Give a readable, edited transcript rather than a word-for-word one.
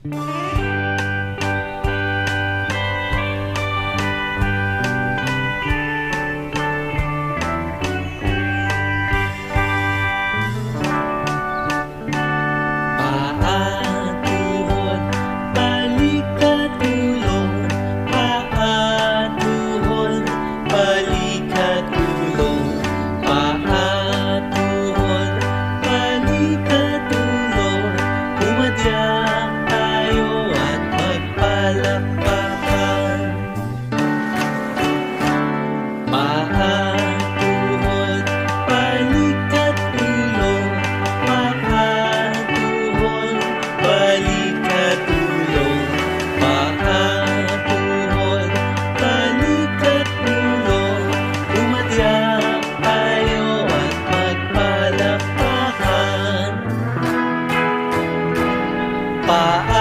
Paa, tuhod, balikat, ulo. Paa, tuhod, balikat, ulo. Paa, tuhod, balikat, ulo. Umadyak tayo at magpalakpakan. Paa, tuhod, balikat, ulo. Paa, tuhod, balikat, ulo. Paa, tuhod, balikat, ulo. Umadyak tayo at magpalakpakan. Paa,